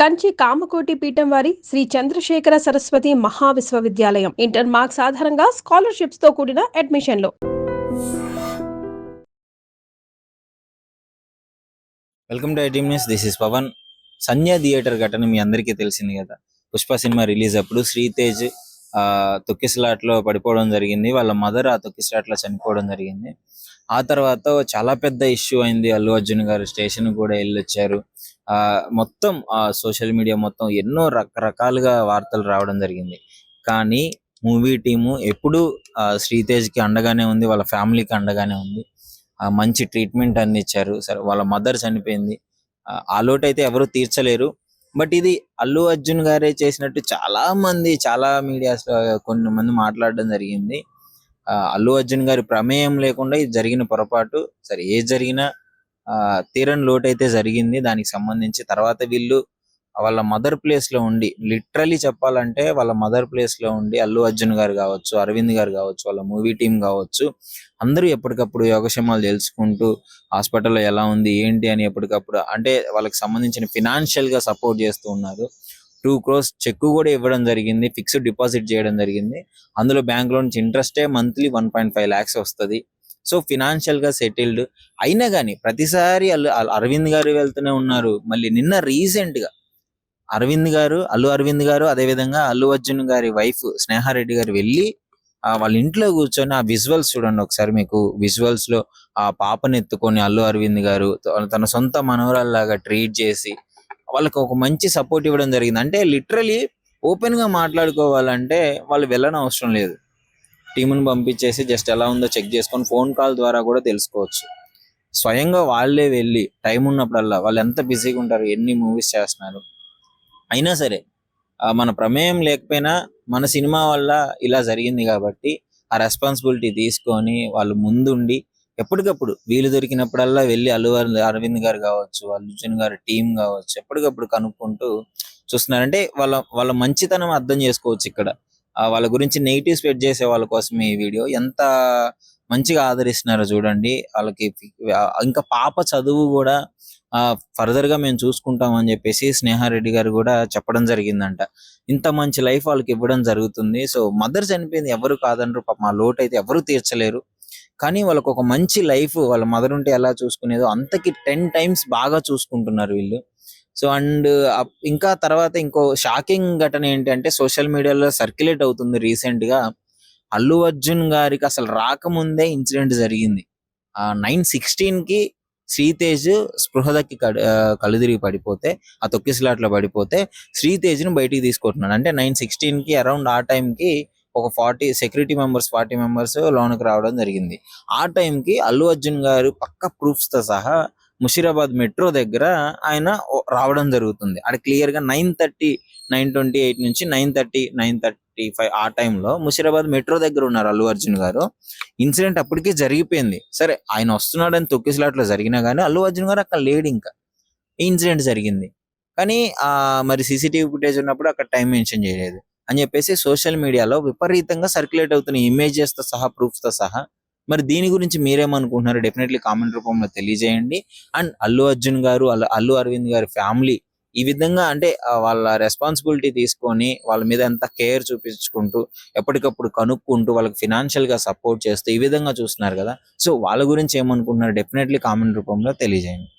కంచి కామకోటి పీఠం వారి శ్రీ చంద్రశేఖర సరస్వతి మహావిశ్వవిద్యాలయం ఇంటర్ మార్క్స్ ఆధారంగా స్కాలర్షిప్స్ తో కూడిన అడ్మిషన్లు. Welcome to iTeam news. This is Pavan. Sandhya theatre ఘటన మీ అందరికీ తెలిసింది కదా. పుష్ప సినిమా రిలీజ్ అప్పుడు శ్రీతేజ్ తొక్కిసలాట్లో పడిపోవడం జరిగింది. వాళ్ళ మదర్ ఆ తొక్కిసలాట్లో చనిపోవడం జరిగింది. ఆ తర్వాత చాలా పెద్ద ఇష్యూ అయింది. అల్లు అర్జున్ గారు స్టేషన్ కూడా వెళ్ళొచ్చారు. మొత్తం సోషల్ మీడియా మొత్తం ఎన్నో రకరకాలుగా వార్తలు రావడం జరిగింది. కానీ మూవీ టీము ఎప్పుడు శ్రీతేజ్ కి అండగానే ఉంది, వాళ్ళ ఫ్యామిలీకి అండగానే ఉంది. మంచి ట్రీట్మెంట్ అన్ని ఇచ్చారు. సరే, వాళ్ళ మదర్ చనిపోయింది. ఆ లోటు అయితే ఎవరు తీర్చలేరు. బట్ ఇది అల్లు అర్జున్ గారే చేసినట్టు చాలా మీడియాస్ లో కొన్ని మంది మాట్లాడడం జరిగింది. అల్లు అర్జున్ గారి ప్రమేయం లేకుండా ఇది జరిగిన పొరపాటు. సరే, ఏది జరిగినా తీరని లోటు అయితే జరిగింది. దానికి సంబంధించి తర్వాత వీళ్ళు వాళ్ళ మదర్ ప్లేస్ లో ఉండి, లిటరలీ చెప్పాలంటే వాళ్ళ మదర్ ప్లేస్ లో ఉండి అల్లు అర్జున్ గారు కావచ్చు, అరవింద్ గారు కావచ్చు, వాళ్ళ మూవీ టీం కావచ్చు, అందరూ ఎప్పటికప్పుడు యోగక్షేమాలు తెలుసుకుంటూ హాస్పిటల్లో ఎలా ఉంది ఏంటి అని ఎప్పటికప్పుడు అంటే వాళ్ళకి సంబంధించిన ఫినాన్షియల్ గా సపోర్ట్ చేస్తూ ఉన్నారు. 2 crores చెక్ కూడా ఇవ్వడం జరిగింది, ఫిక్స్డ్ డిపాజిట్ చేయడం జరిగింది. అందులో బ్యాంక్ లో నుంచి ఇంట్రెస్టే మంత్లీ 1.5 lakhs వస్తుంది. సో ఫినాన్షియల్ గా సెటిల్డ్ అయినా కానీ ప్రతిసారి అరవింద్ గారు వెళ్తూనే ఉన్నారు. మళ్ళీ నిన్న రీసెంట్ గా అల్లు అరవింద్ గారు అదే విధంగా అల్లు అర్జున్ గారి వైఫ్ స్నేహారెడ్డి గారు వెళ్ళి వాళ్ళ ఇంట్లో కూర్చొని ఆ విజువల్స్ చూడండి ఒకసారి. మీకు విజువల్స్ లో ఆ పాపని ఎత్తుకొని అల్లు అరవింద్ గారు తన సొంత మనవరాల్లాగా ట్రీట్ చేసి వాళ్ళకి ఒక మంచి సపోర్ట్ ఇవ్వడం జరిగింది. అంటే లిటరలీ ఓపెన్ గా మాట్లాడుకోవాలంటే వాళ్ళు వెళ్ళని అవసరం లేదు. టీముని పంపించేసి జస్ట్ ఎలా ఉందో చెక్ చేసుకొని ఫోన్ కాల్ ద్వారా కూడా తెలుసుకోవచ్చు. స్వయంగా వాళ్ళే వెళ్ళి టైం ఉన్నప్పుడల్లా, వాళ్ళు ఎంత బిజీగా ఉంటారు, ఎన్ని మూవీస్ చేస్తున్నారు, అయినా సరే మన ప్రమేయం లేకపోయినా మన సినిమా వల్ల ఇలా జరిగింది కాబట్టి ఆ రెస్పాన్సిబిలిటీ తీసుకొని వాళ్ళు ముందుండి ఎప్పటికప్పుడు వీలు దొరికినప్పుడల్లా వెళ్ళి అరవింద్ గారు కావచ్చు, అర్జున్ గారి టీం కావచ్చు, ఎప్పటికప్పుడు కనుక్కుంటూ చూస్తున్నారంటే వాళ్ళ వాళ్ళ మంచితనం అర్థం చేసుకోవచ్చు ఇక్కడ. వాళ్ళ గురించి నెగిటివ్ స్ప్రెడ్ చేసే వాళ్ళ కోసం ఈ వీడియో ఎంత మంచిగా ఆదరిస్తున్నారో చూడండి. వాళ్ళకి ఇంకా పాప చదువు కూడా ఫర్దర్ గా మేము చూసుకుంటాం అని చెప్పేసి స్నేహారెడ్డి గారు కూడా చెప్పడం జరిగిందంట. ఇంత మంచి లైఫ్ వాళ్ళకి ఇవ్వడం జరుగుతుంది. సో మదర్ చనిపోయింది, ఎవరు కాదనరు. పాపం ఆ లోటు అయితే ఎవరు తీర్చలేరు. కానీ వాళ్ళకి ఒక మంచి లైఫ్ వాళ్ళ మదర్ ఉంటే ఎలా చూసుకునేదో అంతకి 10 times బాగా చూసుకుంటున్నారు వీళ్ళు. సో అండ్ ఇంకా తర్వాత ఇంకో షాకింగ్ ఘటన ఏంటంటే సోషల్ మీడియాలో సర్క్యులేట్ అవుతుంది రీసెంట్ గా. అల్లు అర్జున్ గారికి అసలు రాకముందే ఇన్సిడెంట్ జరిగింది. 9/16 కి శ్రీతేజ్ స్పృహదక్కి కళ్ళు తిరిగి పడిపోతే, ఆ తొక్కిసలాట్లో పడిపోతే శ్రీతేజ్ ను బయటికి తీసుకుంటున్నాడు. అంటే 9/16 కి అరౌండ్ ఆ టైంకి ఒక 40 సెక్యూరిటీ మెంబర్స్ లోనికి రావడం జరిగింది. ఆ టైంకి అల్లు అర్జున్ గారు పక్క ప్రూఫ్స్ తో సహా ముషీరాబాద్ మెట్రో దగ్గర ఆయన రావడం జరుగుతుంది. అక్కడ క్లియర్ గా 9:30, 9:28 నుంచి 9:35 ఆ టైంలో ముషీరాబాద్ మెట్రో దగ్గర ఉన్నారు అల్లు అర్జున్ గారు. ఇన్సిడెంట్ అప్పటికే జరిగిపోయింది. సరే, ఆయన వస్తున్నాడని తొక్కిసలాట్లో జరిగినా కానీ అల్లు అర్జున్ గారు అక్కడ లేడు. ఇంకా ఇన్సిడెంట్ జరిగింది కానీ మరి సీసీటీవీ ఫుటేజ్ ఉన్నప్పుడు అక్కడ టైం మెన్షన్ చేయలేదు అని చెప్పేసి సోషల్ మీడియాలో విపరీతంగా సర్క్యులేట్ అవుతున్న ఇమేజెస్ తో సహా, ప్రూఫ్స్ తో సహా. మరి దీని గురించి మీరేమనుకుంటున్నారు? డెఫినెట్లీ కామెంట్ రూపంలో తెలియజేయండి. అండ్ అల్లు అర్జున్ గారు, అల్లు అరవింద్ గారి ఫ్యామిలీ ఈ విధంగా అంటే వాళ్ళ రెస్పాన్సిబిలిటీ తీసుకొని వాళ్ళ మీద ఎంత కేర్ చూపించుకుంటూ ఎప్పటికప్పుడు కనుక్కుంటూ వాళ్ళకి ఫినాన్షియల్ గా సపోర్ట్ చేస్తూ ఈ విధంగా చూస్తున్నారు కదా. సో వాళ్ళ గురించి ఏమనుకుంటున్నారు? డెఫినెట్లీ కామెంట్ రూపంలో తెలియజేయండి.